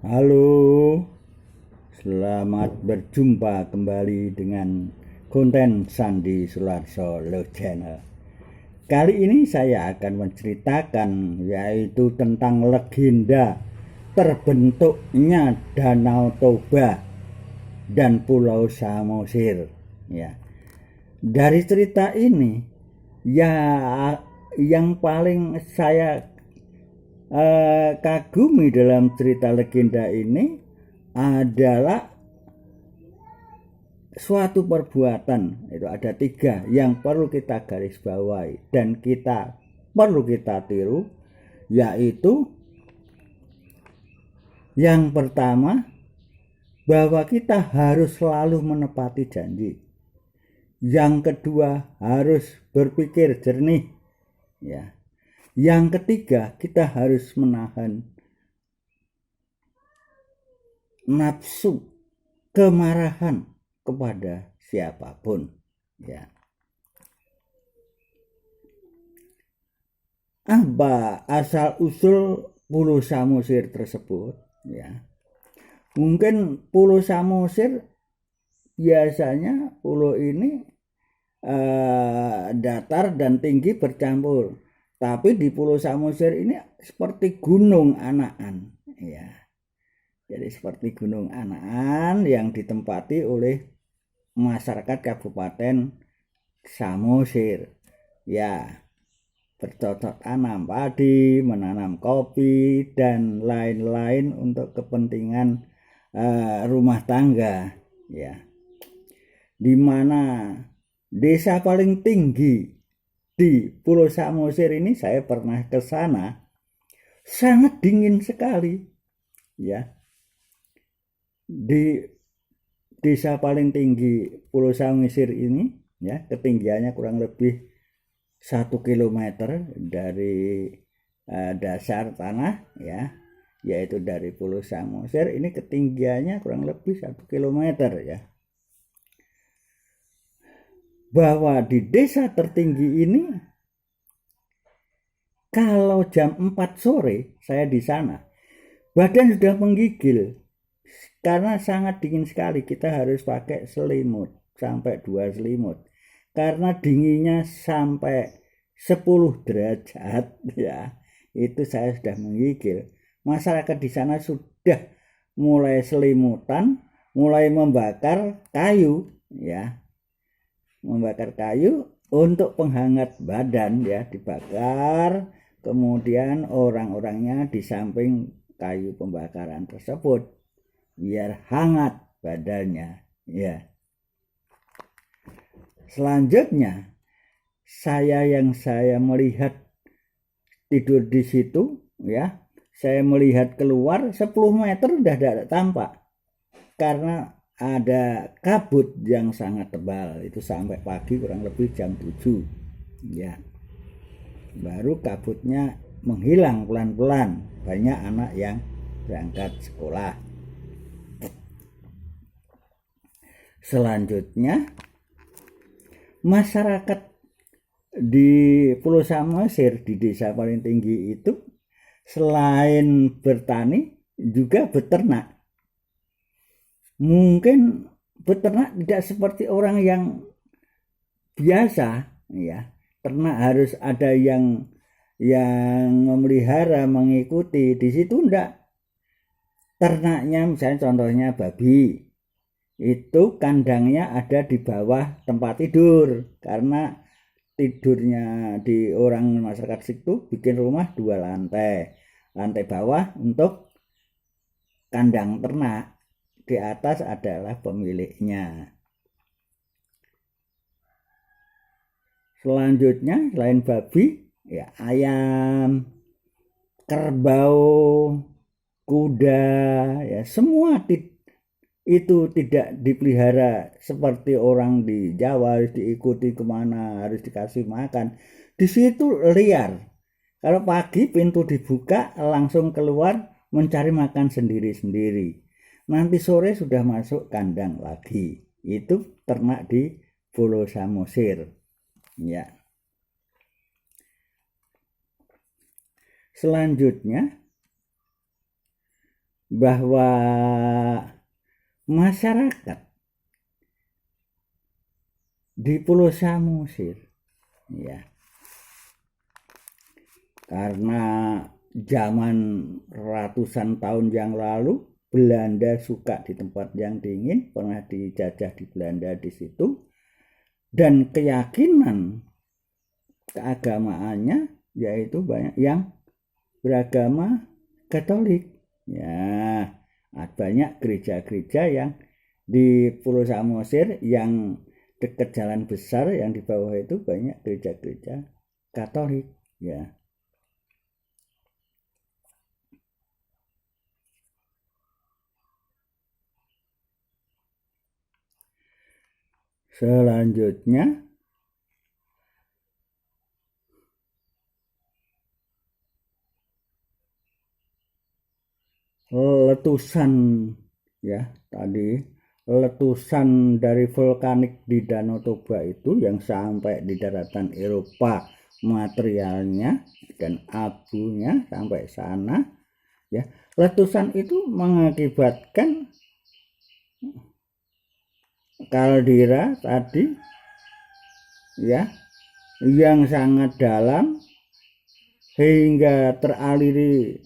Halo, selamat berjumpa kembali dengan konten Sandi Sularso Love Channel. Kali ini saya akan menceritakan yaitu tentang legenda terbentuknya Danau Toba dan Pulau Samosir. Ya, dari cerita ini ya yang paling saya kagumi dalam cerita legenda ini adalah suatu perbuatan. Itu ada 3 yang perlu kita garis bawahi dan kita perlu kita tiru, yaitu yang pertama, bahwa kita harus selalu menepati janji. Yang kedua, harus berpikir jernih, ya. Yang ketiga, kita harus menahan nafsu kemarahan kepada siapapun, ya. Apa asal usul Pulau Samosir tersebut, ya? Mungkin Pulau Samosir biasanya pulau ini datar dan tinggi bercampur. Tapi di Pulau Samosir ini seperti gunung Anakan, ya. Jadi seperti gunung Anakan yang ditempati oleh masyarakat Kabupaten Samosir. Ya, bercocok tanam padi, menanam kopi dan lain-lain untuk kepentingan rumah tangga, ya. Di mana desa paling tinggi di Pulau Samosir ini, saya pernah ke sana, sangat dingin sekali, ya. Di desa paling tinggi Pulau Samosir ini, ya, ketinggiannya kurang lebih 1 kilometer dari dasar tanah, ya, yaitu dari Pulau Samosir ini ketinggiannya kurang lebih 1 kilometer, ya. Bahwa di desa tertinggi ini, kalau jam 4 sore saya di sana, badan sudah menggigil karena sangat dingin sekali. Kita harus pakai selimut sampai 2 selimut karena dinginnya sampai 10 derajat, ya. Itu saya sudah menggigil. Masyarakat di sana sudah mulai selimutan, mulai membakar kayu, ya. Membakar kayu untuk penghangat badan, ya, dibakar. Kemudian orang-orangnya di samping kayu pembakaran tersebut biar hangat badannya, ya. Selanjutnya saya melihat tidur di situ, ya. Saya melihat keluar 10 meter udah tidak tampak karena ada kabut yang sangat tebal. Itu sampai pagi kurang lebih jam 7, ya. Baru kabutnya menghilang pelan-pelan. Banyak anak yang berangkat sekolah. Selanjutnya masyarakat di Pulau Samosir, di desa paling tinggi itu, selain bertani juga beternak. Mungkin beternak tidak seperti orang yang biasa, ya. Ternak harus ada yang memelihara, mengikuti. Di situ enggak. Ternaknya misalnya contohnya babi, itu kandangnya ada di bawah tempat tidur karena tidurnya di orang masyarakat situ bikin rumah 2 lantai. Lantai bawah untuk kandang ternak, di atas adalah pemiliknya. Selanjutnya selain babi, ya, ayam, kerbau, kuda, ya, semua itu tidak dipelihara seperti orang di Jawa, harus diikuti kemana, harus dikasih makan. Di situ liar. Kalau pagi pintu dibuka, langsung keluar mencari makan sendiri-sendiri. Nanti sore sudah masuk kandang lagi. Itu ternak di Pulau Samosir, ya. Selanjutnya bahwa masyarakat di Pulau Samosir, ya, karena zaman ratusan tahun yang lalu Belanda suka di tempat yang dingin, pernah dijajah di Belanda di situ, dan keyakinan keagamaannya yaitu banyak yang beragama Katolik. Ya, banyak gereja-gereja yang di Pulau Samosir yang dekat jalan besar, yang di bawah itu banyak gereja-gereja Katolik, ya. Selanjutnya letusan, ya, tadi letusan dari vulkanik di Danau Toba itu yang sampai di daratan Eropa, materialnya dan abunya sampai sana, ya. Letusan itu mengakibatkan kaldera tadi, ya, yang sangat dalam hingga teraliri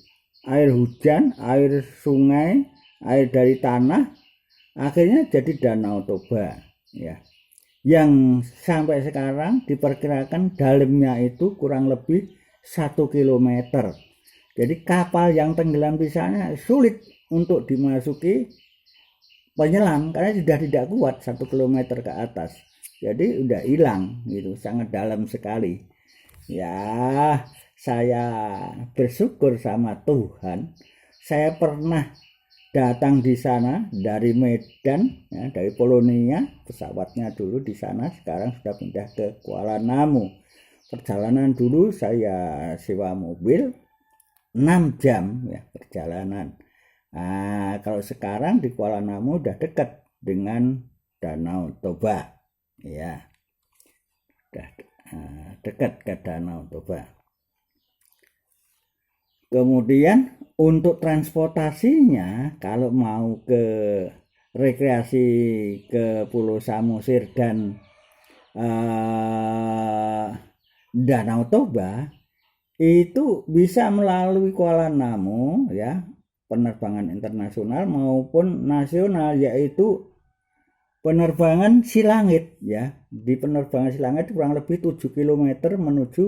air hujan, air sungai, air dari tanah, akhirnya jadi Danau Toba, ya, yang sampai sekarang diperkirakan dalamnya itu kurang lebih 1 kilometer. Jadi kapal yang tenggelam di sana sulit untuk dimasuki penyelam karena sudah tidak kuat 1 kilometer ke atas. Jadi udah hilang gitu, sangat dalam sekali. Ya, saya bersyukur sama Tuhan, saya pernah datang di sana dari Medan, ya, dari Polonia, pesawatnya dulu di sana, sekarang sudah pindah ke Kuala Namu. Perjalanan dulu saya sewa mobil 6 jam, ya, perjalanan. Nah, kalau sekarang di Kuala Namu udah dekat dengan Danau Toba, ya, udah dekat ke Danau Toba. Kemudian untuk transportasinya, kalau mau ke rekreasi ke Pulau Samosir dan Danau Toba itu bisa melalui Kuala Namu, ya, penerbangan internasional maupun nasional, yaitu penerbangan Silangit, ya. Di penerbangan Silangit kurang lebih 7 km menuju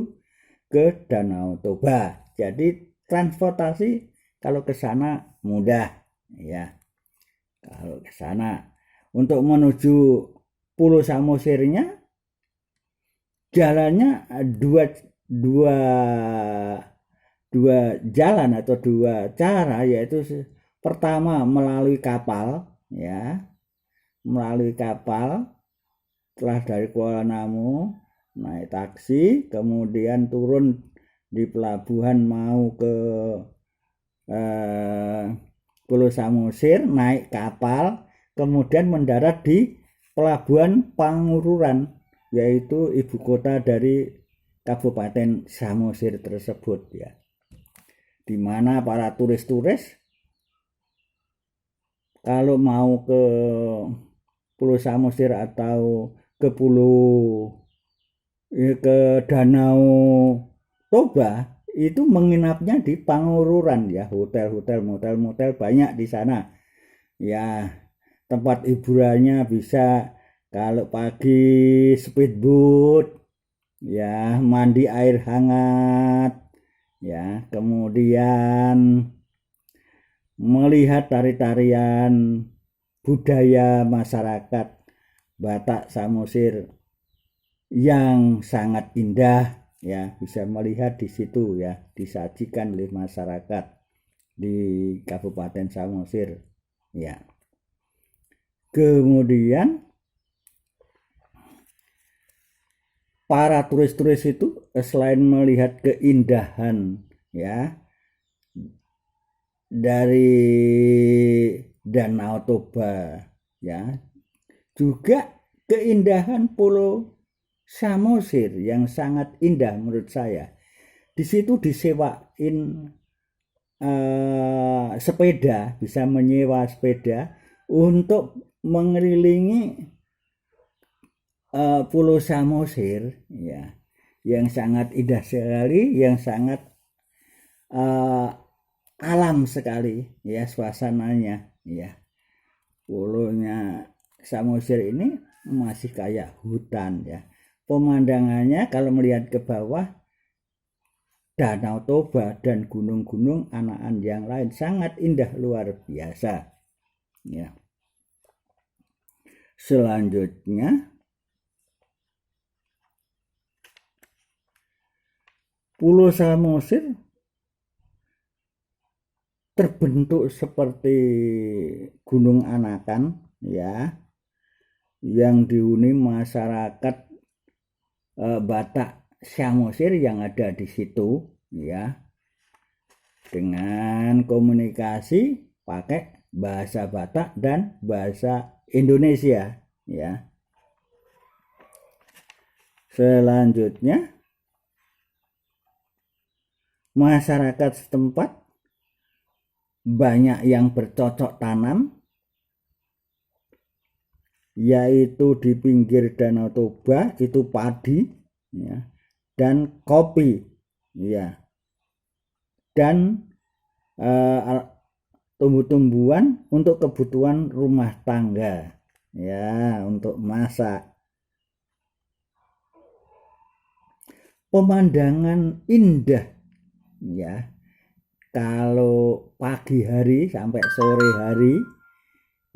ke Danau Toba. Jadi transportasi kalau ke sana mudah, ya. Kalau ke sana untuk menuju Pulau Samosirnya jalannya dua jalan atau dua cara, yaitu pertama melalui kapal, ya, melalui kapal. Setelah dari Kuala Namu naik taksi, kemudian turun di pelabuhan mau ke Pulau Samosir, naik kapal, kemudian mendarat di pelabuhan Pangururan, yaitu ibu kota dari Kabupaten Samosir tersebut, ya, di mana para turis-turis kalau mau ke Pulau Samosir atau ke Danau Toba itu menginapnya di Pangururan, ya, hotel-hotel, motel-motel banyak di sana, ya. Tempat hiburannya bisa kalau pagi speedboat, ya, mandi air hangat, ya, kemudian melihat tari-tarian budaya masyarakat Batak Samosir yang sangat indah, ya, bisa melihat di situ, ya, disajikan oleh masyarakat di Kabupaten Samosir, ya. Kemudian para turis-turis itu selain melihat keindahan, ya, dari Danau Toba, ya, juga keindahan Pulau Samosir yang sangat indah menurut saya. Di situ disewain sepeda, bisa menyewa sepeda untuk mengelilingi Pulau Samosir, ya, yang sangat indah sekali, yang sangat alam sekali, ya, suasananya, ya. Pulaunya Samosir ini masih kayak hutan, ya. Pemandangannya kalau melihat ke bawah, Danau Toba dan gunung-gunung anakan yang lain sangat indah luar biasa, ya. Selanjutnya Pulau Samosir terbentuk seperti gunung anakan, ya, yang dihuni masyarakat Batak Samosir yang ada di situ, ya, dengan komunikasi pakai bahasa Batak dan bahasa Indonesia, ya. Selanjutnya masyarakat setempat banyak yang bercocok tanam, yaitu di pinggir Danau Toba itu padi, ya, dan kopi, ya, dan tumbuh-tumbuhan untuk kebutuhan rumah tangga, ya, untuk masak. Pemandangan indah, ya, kalau pagi hari sampai sore hari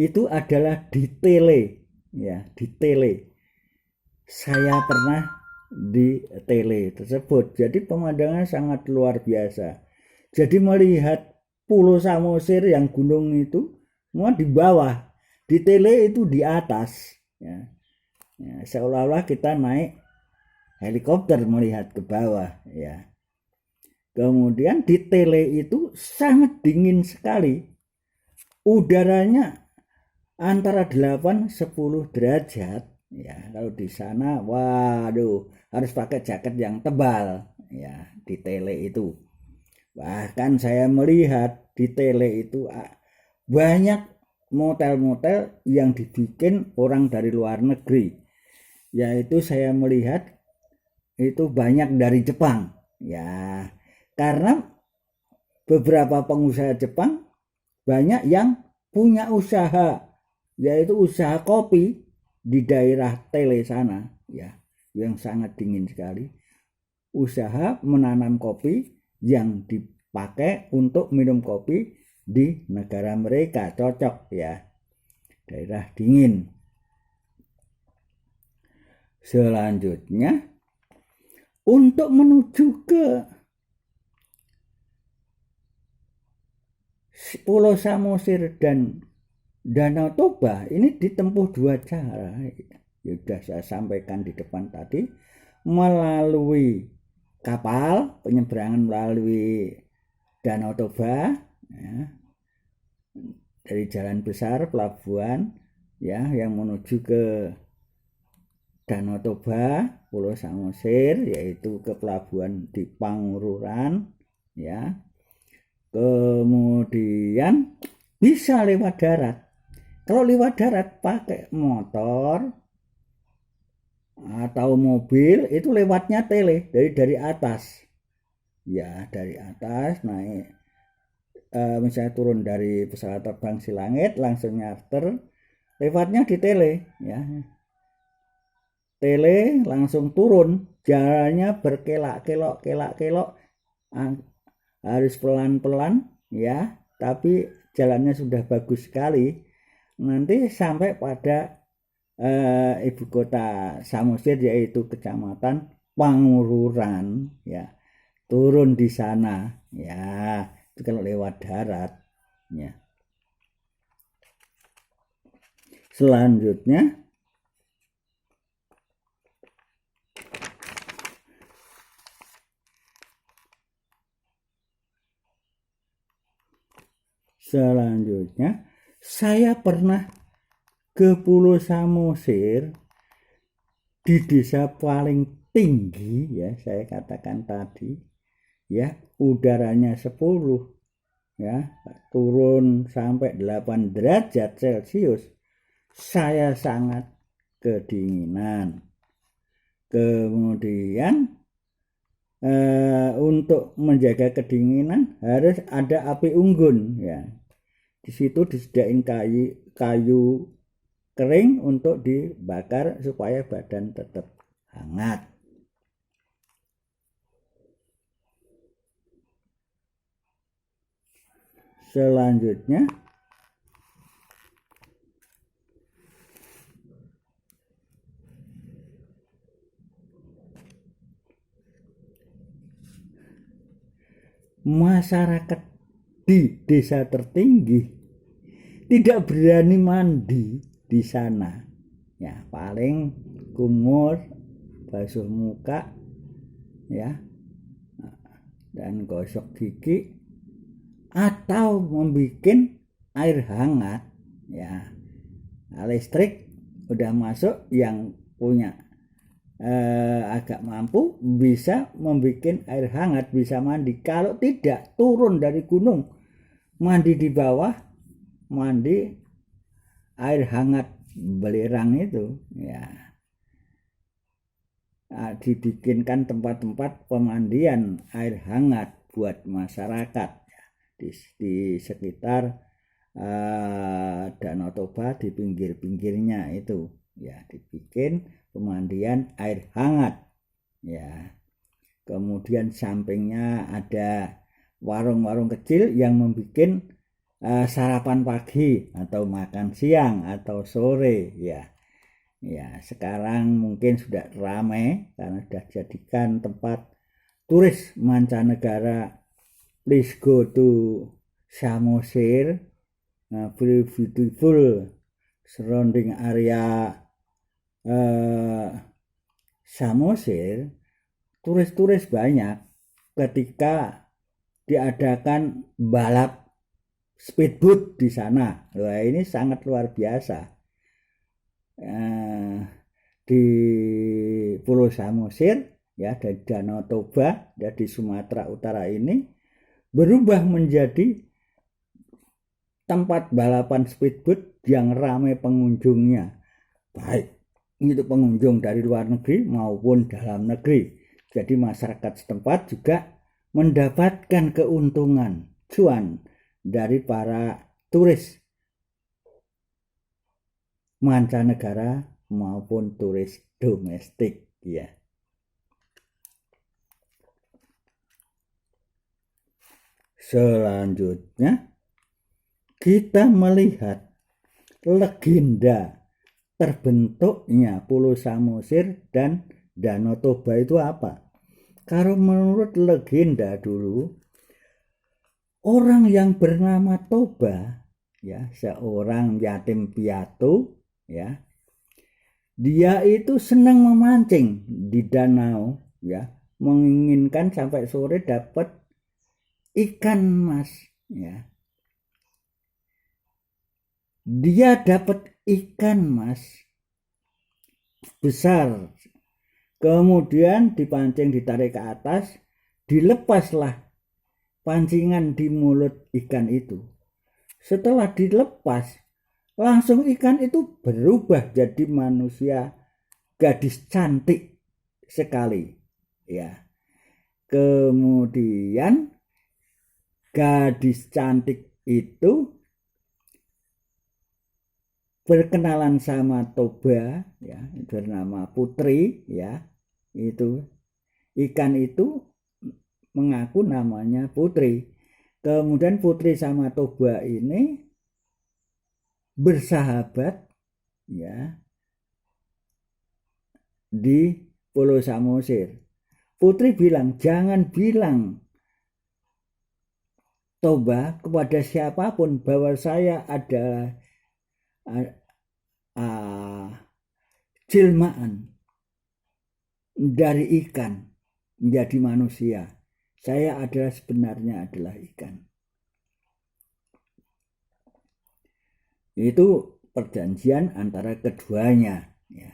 itu adalah di Tele, ya, di Tele. Saya pernah di Tele tersebut, jadi pemandangan sangat luar biasa. Jadi melihat Pulau Samosir yang gunung itu semua di bawah, di Tele itu di atas, ya. Ya, seolah-olah kita naik helikopter melihat ke bawah, ya. Kemudian di Tele itu sangat dingin sekali, udaranya antara 8-10 derajat, ya. Kalau di sana, waduh, harus pakai jaket yang tebal, ya, di Tele itu. Bahkan saya melihat di Tele itu banyak motel-motel yang dibikin orang dari luar negeri, yaitu saya melihat itu banyak dari Jepang, ya, karena beberapa pengusaha Jepang banyak yang punya usaha, yaitu usaha kopi di daerah Tele sana, ya, yang sangat dingin sekali. Usaha menanam kopi yang dipakai untuk minum kopi di negara mereka, cocok, ya, daerah dingin. Selanjutnya untuk menuju ke Pulau Samosir dan Danau Toba ini ditempuh dua cara. Ya, sudah saya sampaikan di depan tadi, melalui kapal, penyeberangan melalui Danau Toba, ya, dari jalan besar pelabuhan, ya, yang menuju ke Danau Toba, Pulau Samosir, yaitu ke pelabuhan di Pangururan, ya. Kemudian bisa lewat darat. Kalau lewat darat pakai motor atau mobil itu lewatnya Tele dari atas, ya, dari atas naik, misalnya turun dari pesawat terbang Silangit langsung nyarter, lewatnya di Tele, ya. Tele langsung turun, jalannya berkelak-kelok, harus pelan-pelan, ya, tapi jalannya sudah bagus sekali. Nanti sampai pada ibu kota Samosir, yaitu kecamatan Pangururan, ya, turun di sana, ya, itu kalau lewat darat, ya. Selanjutnya saya pernah ke Pulau Samosir di desa paling tinggi, ya, saya katakan tadi, ya, udaranya 10 ya, turun sampai 8 derajat Celcius, saya sangat kedinginan. Kemudian untuk menjaga kedinginan harus ada api unggun, ya. Di situ disediain kayu kering untuk dibakar supaya badan tetap hangat. Selanjutnya masyarakat di desa tertinggi tidak berani mandi di sana. Ya, paling kumur, basuh muka, ya, dan gosok gigi atau membuat air hangat. Ya, listrik udah masuk, yang punya agak mampu bisa membuat air hangat, bisa mandi. Kalau tidak, turun dari gunung, mandi di bawah, mandi air hangat belerang itu, ya. Dibikinkan tempat-tempat pemandian air hangat buat masyarakat, ya, di sekitar Danau Toba, di pinggir-pinggirnya itu, ya, dibikin pemandian air hangat, ya. Kemudian sampingnya ada warung-warung kecil yang membuat sarapan pagi atau makan siang atau sore, ya. Ya, sekarang mungkin sudah ramai karena sudah jadikan tempat turis mancanegara. Please go to Samosir, very beautiful surrounding area Samosir. Turis-turis banyak ketika diadakan balap speedboat di sana. Wah, ini sangat luar biasa. Di Pulau Samosir, ya, dari Danau Toba, ya, di Sumatera Utara ini berubah menjadi tempat balapan speedboat yang ramai pengunjungnya, baik itu pengunjung dari luar negeri maupun dalam negeri. Jadi masyarakat setempat juga mendapatkan keuntungan cuan dari para turis mancanegara maupun turis domestik, ya. Selanjutnya kita melihat legenda terbentuknya Pulau Samosir dan Danau Toba itu apa? Kalau menurut legenda dulu, orang yang bernama Toba, ya, seorang yatim piatu, ya, dia itu senang memancing di danau, ya, menginginkan sampai sore dapat ikan mas, ya. Dia dapat ikan mas besar, kemudian dipancing, ditarik ke atas, dilepaslah pancingan di mulut ikan itu. Setelah dilepas, langsung ikan itu berubah jadi manusia, gadis cantik sekali, ya. Kemudian gadis cantik itu berkenalan sama Toba, ya, bernama Putri, ya. Itu ikan itu mengaku namanya Putri. Kemudian Putri sama Toba ini bersahabat, ya, di Pulau Samosir. Putri bilang, jangan bilang Toba kepada siapapun bahwa saya adalah jelmaan dari ikan menjadi manusia. Saya sebenarnya adalah ikan. Itu perjanjian antara keduanya, ya.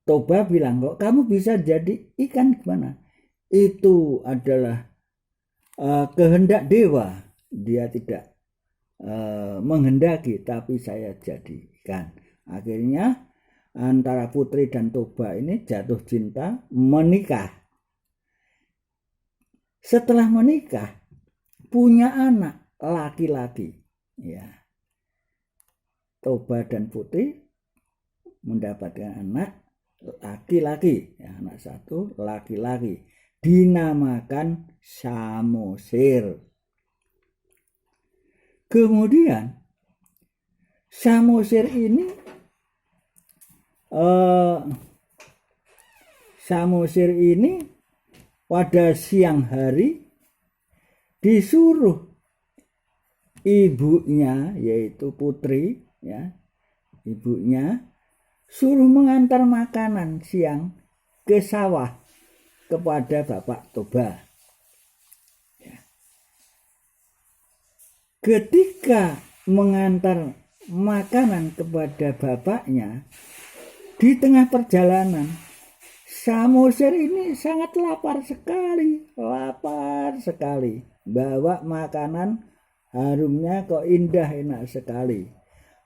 Toba bilang, kok kamu bisa jadi ikan gimana? Itu adalah kehendak dewa, dia tidak menghendaki, tapi saya jadikan. Akhirnya antara Putri dan Toba ini jatuh cinta, menikah. Setelah menikah punya anak laki-laki, ya. Toba dan Putri mendapatkan anak laki-laki, ya, anak satu laki-laki, dinamakan Samosir. Kemudian Samosir ini pada siang hari disuruh ibunya, yaitu Putri, ya, ibunya suruh mengantar makanan siang ke sawah kepada Bapak Toba. Ya. Ketika mengantar makanan kepada bapaknya, di tengah perjalanan Samosir ini sangat lapar sekali. Bawa makanan, harumnya kok indah, enak sekali.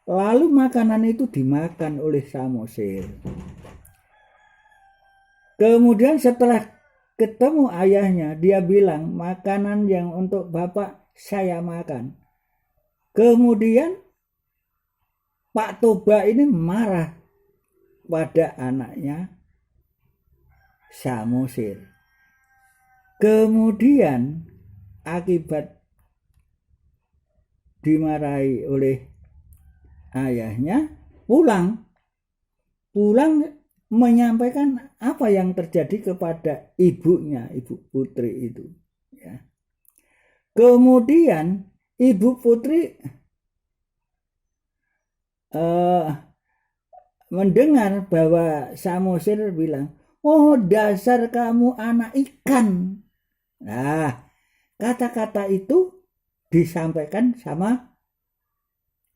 Lalu makanan itu dimakan oleh Samosir. Kemudian setelah ketemu ayahnya, dia bilang, makanan yang untuk bapak saya makan. Kemudian Pak Toba ini marah pada anaknya Samosir. Kemudian akibat dimarahi oleh ayahnya, pulang menyampaikan apa yang terjadi kepada ibunya, ibu Putri itu, ya. Kemudian ibu Putri mendengar bahwa Samosir bilang, oh dasar kamu anak ikan. Nah, kata-kata itu disampaikan sama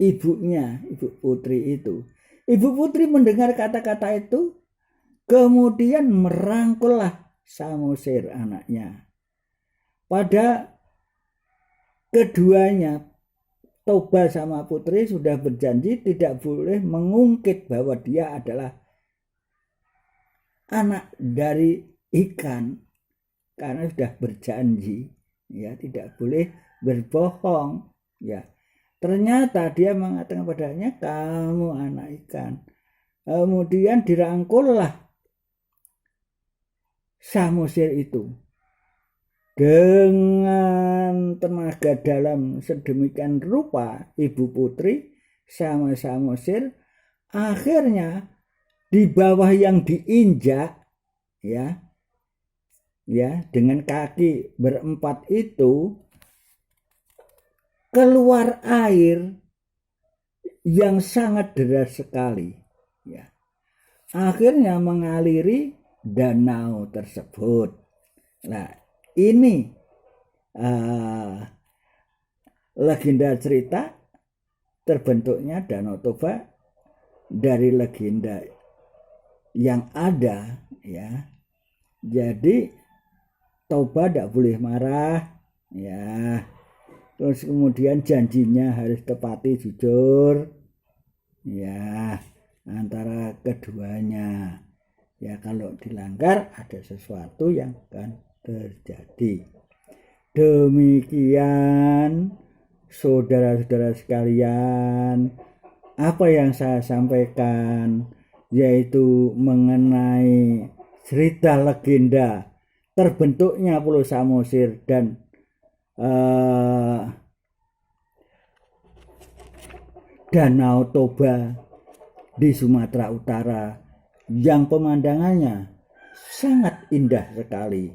ibunya, ibu Putri itu. Ibu Putri mendengar kata-kata itu, kemudian merangkullah Samosir anaknya. Pada keduanya, Toba sama Putri sudah berjanji tidak boleh mengungkit bahwa dia adalah anak dari ikan, karena sudah berjanji, ya, tidak boleh berbohong, ya. Ternyata dia mengatakan padanya, kamu anak ikan. Kemudian dirangkullah Samosir itu dengan tenaga dalam sedemikian rupa ibu Putri sama Samosir. Akhirnya di bawah yang diinjak, ya dengan kaki berempat itu keluar air yang sangat deras sekali, ya. Akhirnya mengaliri danau tersebut. Nah, ini legenda cerita terbentuknya Danau Toba dari legenda yang ada, ya. Jadi Toba tidak boleh marah, ya. Terus kemudian janjinya harus tepati jujur, ya, antara keduanya. Ya, kalau dilanggar ada sesuatu yang akan terjadi. Demikian saudara-saudara sekalian, apa yang saya sampaikan yaitu mengenai cerita legenda terbentuknya Pulau Samosir dan Danau Toba di Sumatera Utara yang pemandangannya sangat indah sekali.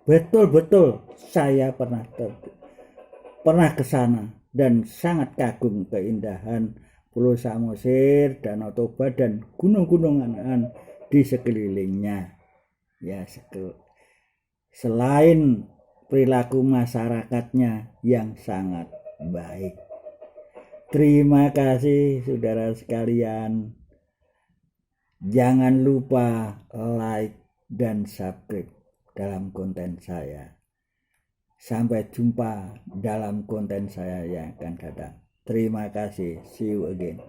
Betul-betul saya pernah ke sana dan sangat kagum keindahan Pulau Samosir, Danau Toba dan gunung-gunungan di sekelilingnya. Ya, selain perilaku masyarakatnya yang sangat baik. Terima kasih saudara sekalian. Jangan lupa like dan subscribe dalam konten saya. Sampai jumpa dalam konten saya yang akan datang. Terima kasih. See you again.